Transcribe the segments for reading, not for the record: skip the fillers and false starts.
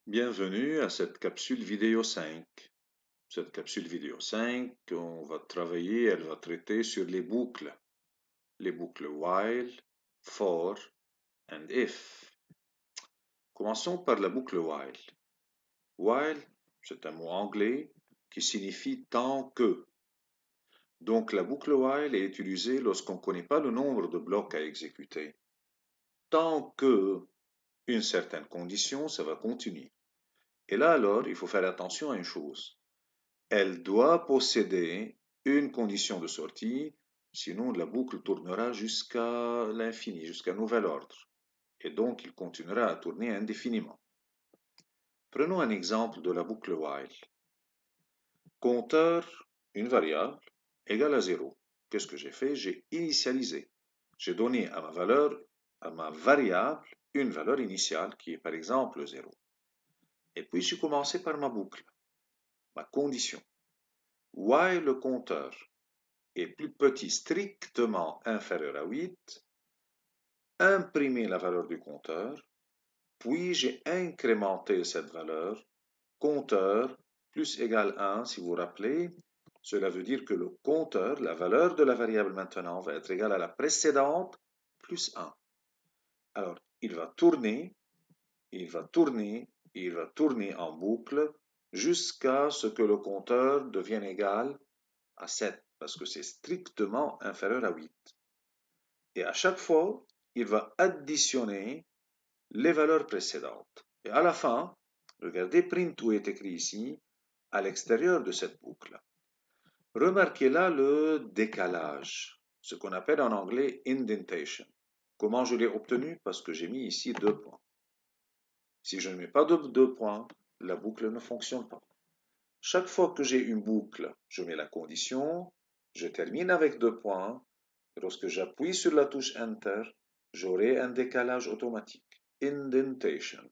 Bienvenue à cette capsule vidéo 5. Cette capsule vidéo 5, on va travailler, elle va traiter sur les boucles while, for and if. Commençons par la boucle while. While, c'est un mot anglais qui signifie tant que. Donc la boucle while est utilisée lorsqu'on ne connaît pas le nombre de blocs à exécuter. Tant que une certaine condition, ça va continuer. Et là alors, il faut faire attention à une chose. Elle doit posséder une condition de sortie, sinon la boucle tournera jusqu'à l'infini, jusqu'à nouvel ordre. Et donc, il continuera à tourner indéfiniment. Prenons un exemple de la boucle while. Compteur, une variable, égale à 0. Qu'est-ce que j'ai fait? J'ai initialisé. J'ai donné à ma variable, une valeur initiale qui est par exemple 0. Et puis, j'ai commencé par ma boucle, ma condition. While le compteur est plus petit strictement inférieur à 8, imprimer la valeur du compteur, puis j'ai incrémenté cette valeur, compteur plus égale 1, si vous vous rappelez, cela veut dire que le compteur, la valeur de la variable maintenant, va être égale à la précédente plus 1. Alors, il va tourner, il va tourner, il va tourner en boucle jusqu'à ce que le compteur devienne égal à 7, parce que c'est strictement inférieur à 8. Et à chaque fois, il va additionner les valeurs précédentes. Et à la fin, regardez print où est écrit ici, à l'extérieur de cette boucle. Remarquez là le décalage, ce qu'on appelle en anglais indentation. Comment je l'ai obtenu? Parce que j'ai mis ici 2 points. Si je ne mets pas de 2 points, la boucle ne fonctionne pas. Chaque fois que j'ai une boucle, je mets la condition, je termine avec 2 points. Lorsque j'appuie sur la touche Enter, j'aurai un décalage automatique, indentation.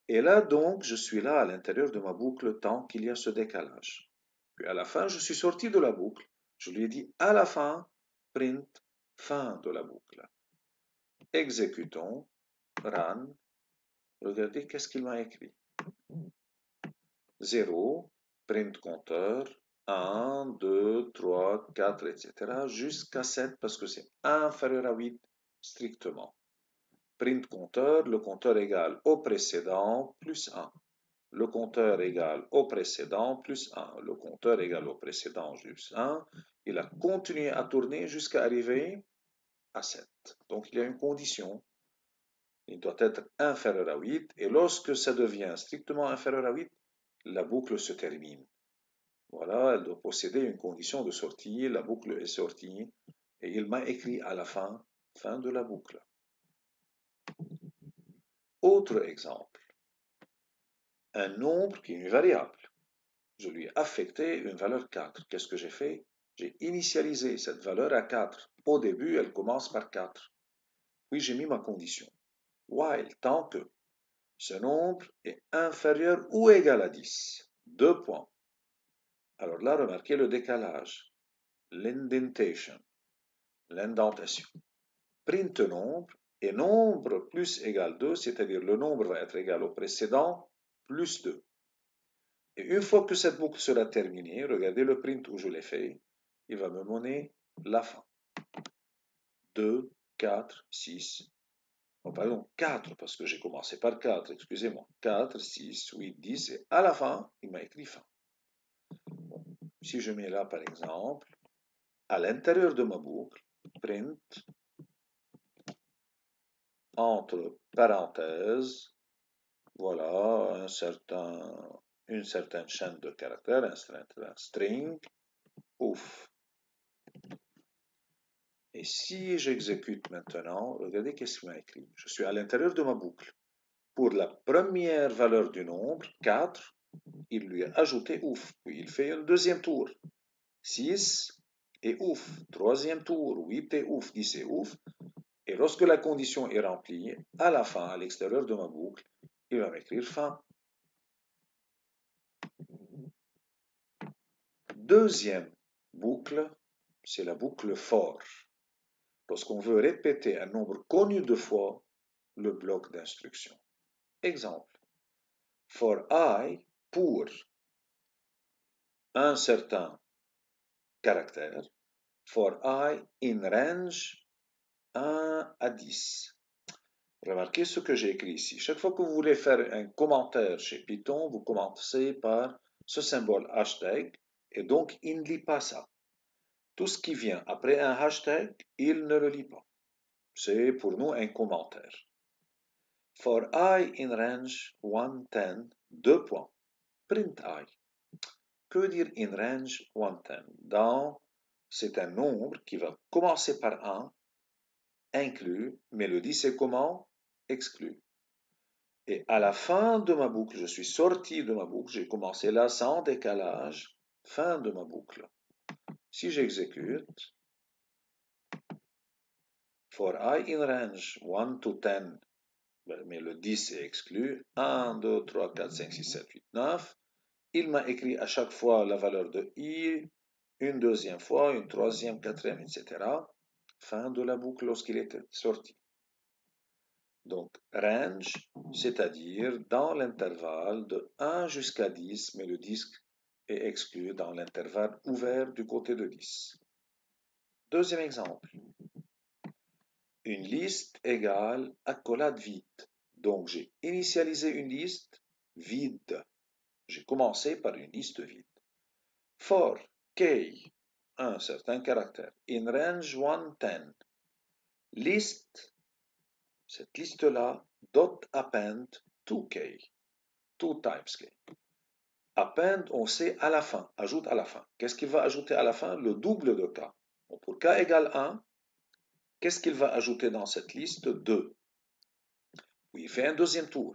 Et là donc, je suis là à l'intérieur de ma boucle tant qu'il y a ce décalage. Puis à la fin, je suis sorti de la boucle. Je lui ai dit à la fin, print fin de la boucle. Exécutons, run. Regardez qu'est-ce qu'il m'a écrit. 0, print compteur, 1, 2, 3, 4, etc. jusqu'à 7 parce que c'est inférieur à 8 strictement. Print compteur, le compteur égale au précédent plus 1. Le compteur égale au précédent plus 1. Le compteur égale au précédent plus 1. Il a continué à tourner jusqu'à arriver à 7. Donc il y a une condition. Il doit être inférieur à 8. Et lorsque ça devient strictement inférieur à 8, la boucle se termine. Voilà, elle doit posséder une condition de sortie. La boucle est sortie. Et il m'a écrit à la fin, fin de la boucle. Autre exemple. Un nombre qui est une variable. Je lui ai affecté une valeur 4. Qu'est-ce que j'ai fait? J'ai initialisé cette valeur à 4. Au début, elle commence par 4. Puis j'ai mis ma condition. While, tant que ce nombre est inférieur ou égal à 10. 2 points. Alors là, remarquez le décalage. L'indentation. L'indentation. Print nombre et nombre plus égal 2, c'est-à-dire le nombre va être égal au précédent plus 2. Et une fois que cette boucle sera terminée, regardez le print où je l'ai fait, il va me donner la fin. 2, 4, 6, oh, pardon, 4, parce que j'ai commencé par 4, excusez-moi. 4, 6, 8, 10, et à la fin, il m'a écrit fin. Bon, si je mets là, par exemple, à l'intérieur de ma boucle, print, entre parenthèses, voilà, une certaine chaîne de caractères, un certain string, ouf. Et si j'exécute maintenant, regardez qu'est-ce qu'il m'a écrit. Je suis à l'intérieur de ma boucle. Pour la première valeur du nombre, 4, il lui a ajouté ouf. Puis il fait un deuxième tour. 6 et ouf. Troisième tour, 8 et ouf, 10 et ouf. Et lorsque la condition est remplie, à la fin, à l'extérieur de ma boucle, il va m'écrire fin. Deuxième boucle, c'est la boucle for. Lorsqu'on veut répéter un nombre connu de fois le bloc d'instruction. Exemple. For I, pour un certain caractère, for I in range 1 à 10. Remarquez ce que j'ai écrit ici. Chaque fois que vous voulez faire un commentaire chez Python, vous commencez par ce symbole hashtag et donc il ne lit pas ça. Tout ce qui vient après un hashtag, il ne le lit pas. C'est pour nous un commentaire. For I in range 110, 2 points. Print I. Que veut dire in range 110? C'est un nombre qui va commencer par 1, inclus, mais le 10 c'est comment? Exclu. Et à la fin de ma boucle, je suis sorti de ma boucle, j'ai commencé là sans décalage, fin de ma boucle. Si j'exécute, for I in range 1 to 10, mais le 10 est exclu, 1, 2, 3, 4, 5, 6, 7, 8, 9, il m'a écrit à chaque fois la valeur de I, une deuxième fois, une troisième, quatrième, etc. Fin de la boucle lorsqu'il était sorti. Donc, range, c'est-à-dire dans l'intervalle de 1 jusqu'à 10, mais le 10 est exclu dans l'intervalle ouvert du côté de 10. Deuxième exemple. Une liste égale accolade vide. Donc, j'ai initialisé une liste vide. J'ai commencé par une liste vide. For k, un certain caractère, in range 110, list, cette liste-là, dot append to k, to times k. Append, on sait à la fin, ajoute à la fin. Qu'est-ce qu'il va ajouter à la fin? Le double de k. Donc pour k égale 1, qu'est-ce qu'il va ajouter dans cette liste? 2. Puis il fait un deuxième tour.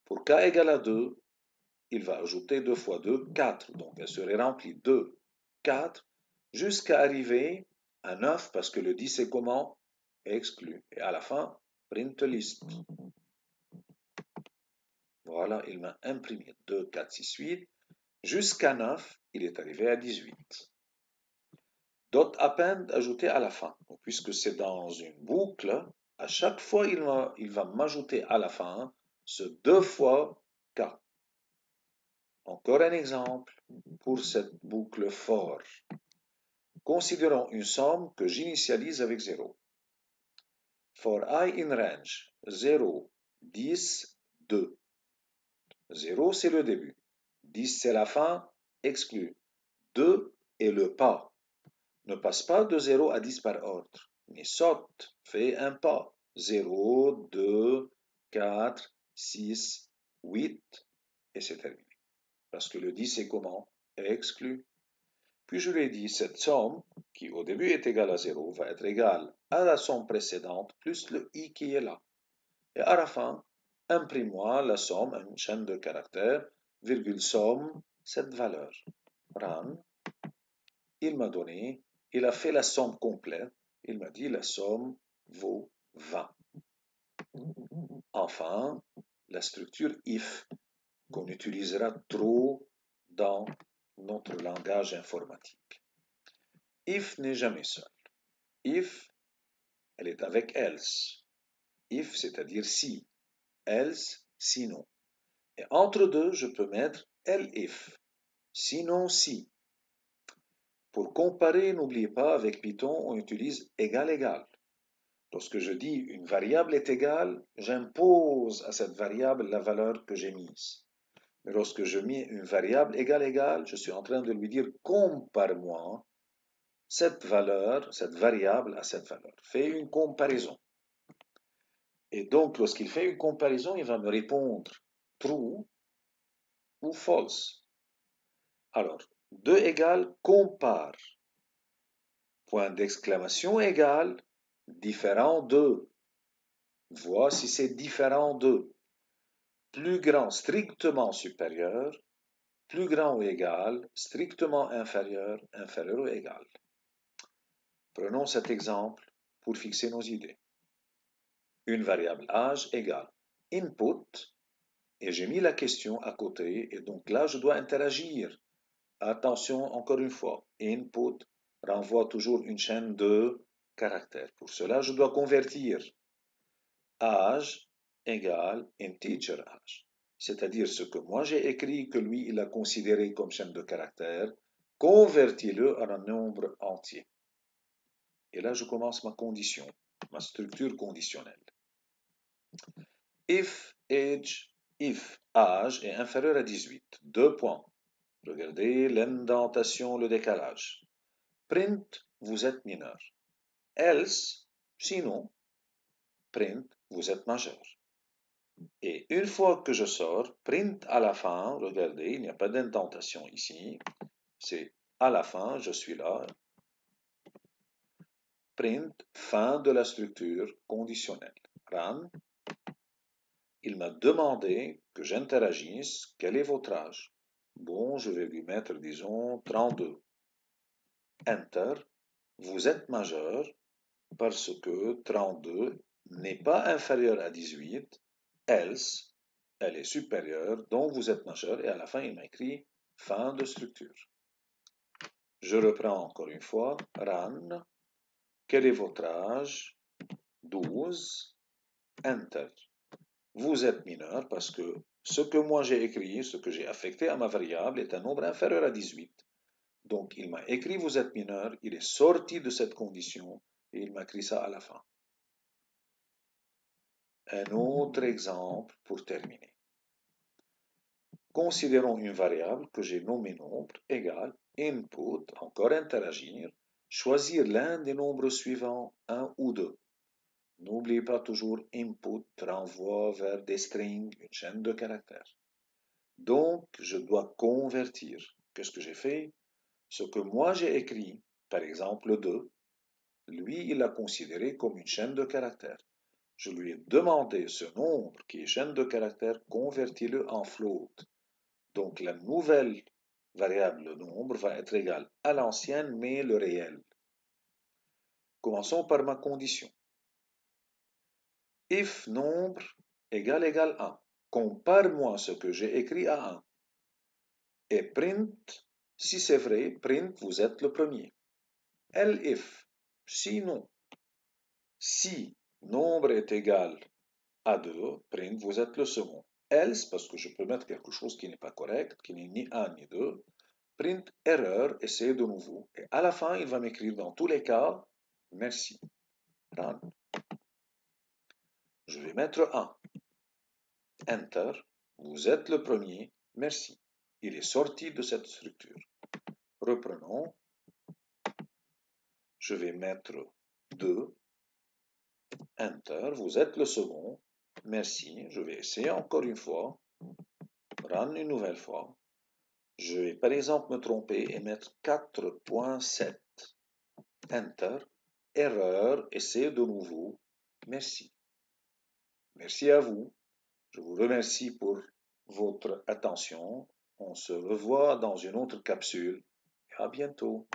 Pour k égale à 2, il va ajouter 2 fois 2, 4. Donc elle serait remplie 2, 4, jusqu'à arriver à 9, parce que le 10 est comment? Exclu. Et à la fin, print list. Voilà, il m'a imprimé 2, 4, 6, 8. Jusqu'à 9, il est arrivé à 18. Dot append ajouté à la fin. Donc, puisque c'est dans une boucle, à chaque fois, il va m'ajouter à la fin ce 2 fois k. Encore un exemple pour cette boucle for. Considérons une somme que j'initialise avec 0. For I in range 0, 10, 2. 0 c'est le début, 10 c'est la fin, exclu. 2 est le pas. Ne passe pas de 0 à 10 par ordre, mais saute, fait un pas. 0, 2, 4, 6, 8, et c'est terminé. Parce que le 10 est comment? Exclu. Puis je lui ai dit, cette somme, qui au début est égale à 0, va être égale à la somme précédente plus le i qui est là. Et à la fin, imprime-moi la somme, une chaîne de caractères, virgule somme, cette valeur. Run, il m'a donné, il a fait la somme complète, il m'a dit la somme vaut 20. Enfin, la structure if, qu'on utilisera trop dans notre langage informatique. If n'est jamais seul. If, elle est avec else. If, c'est-à-dire si. Else, sinon. Et entre deux, je peux mettre elif. Sinon, si. Pour comparer, n'oubliez pas, avec Python, on utilise égal égal. Lorsque je dis une variable est égale, j'impose à cette variable la valeur que j'ai mise. Mais lorsque je mets une variable égale égale, je suis en train de lui dire compare-moi cette valeur, cette variable à cette valeur. Fais une comparaison. Et donc, lorsqu'il fait une comparaison, il va me répondre true ou false. Alors, 2 égale compare. Point d'exclamation égale différent de. Vois si c'est différent de. Plus grand, strictement supérieur. Plus grand ou égal, strictement inférieur, inférieur ou égal. Prenons cet exemple pour fixer nos idées. Une variable âge égale input, et j'ai mis la question à côté, et donc là je dois interagir. Attention, encore une fois, input renvoie toujours une chaîne de caractères. Pour cela, je dois convertir âge égale integer âge. c'est-à-dire ce que moi j'ai écrit que lui il a considéré comme chaîne de caractères, convertis-le en un nombre entier. Et là je commence ma condition, ma structure conditionnelle. If age est inférieur à 18, deux points. Regardez l'indentation, le décalage. Print, vous êtes mineur. Else, sinon, print, vous êtes majeur. Et une fois que je sors, print à la fin, regardez, il n'y a pas d'indentation ici. C'est à la fin, je suis là. Print, fin de la structure conditionnelle. Run, il m'a demandé que j'interagisse. Quel est votre âge? Bon, je vais lui mettre, disons, 32. Enter, vous êtes majeur parce que 32 n'est pas inférieur à 18, else, elle est supérieure, donc vous êtes majeur, et à la fin, il m'a écrit fin de structure. Je reprends encore une fois, run, quel est votre âge? 12, enter. Vous êtes mineur parce que ce que moi j'ai écrit, ce que j'ai affecté à ma variable est un nombre inférieur à 18. Donc il m'a écrit vous êtes mineur, il est sorti de cette condition et il m'a écrit ça à la fin. Un autre exemple pour terminer. Considérons une variable que j'ai nommée nombre égale input, encore interagir, choisir l'un des nombres suivants, 1 ou 2. N'oubliez pas toujours input renvoie vers des strings, une chaîne de caractères. Donc, je dois convertir. Qu'est-ce que j'ai fait? Ce que moi j'ai écrit, par exemple 2, lui, il l'a considéré comme une chaîne de caractères. Je lui ai demandé ce nombre qui est chaîne de caractères, convertis-le en float. Donc la nouvelle variable nombre va être égale à l'ancienne, mais le réel. Commençons par ma condition. If nombre égale 1. Compare-moi ce que j'ai écrit à 1. Et print, si c'est vrai, print, vous êtes le premier. Elif, sinon, si nombre est égal à 2, print, vous êtes le second. Else, parce que je peux mettre quelque chose qui n'est pas correct, qui n'est ni 1 ni 2, print erreur, essayez de nouveau. Et à la fin, il va m'écrire dans tous les cas, merci. Run. Je vais mettre 1. Enter, vous êtes le premier, merci. Il est sorti de cette structure. Reprenons. Je vais mettre 2. Enter, vous êtes le second, merci. Je vais essayer encore une fois. Run une nouvelle fois. Je vais par exemple me tromper et mettre 4.7. Enter. Erreur. Essayez de nouveau. Merci. Merci à vous. Je vous remercie pour votre attention. On se revoit dans une autre capsule. À bientôt.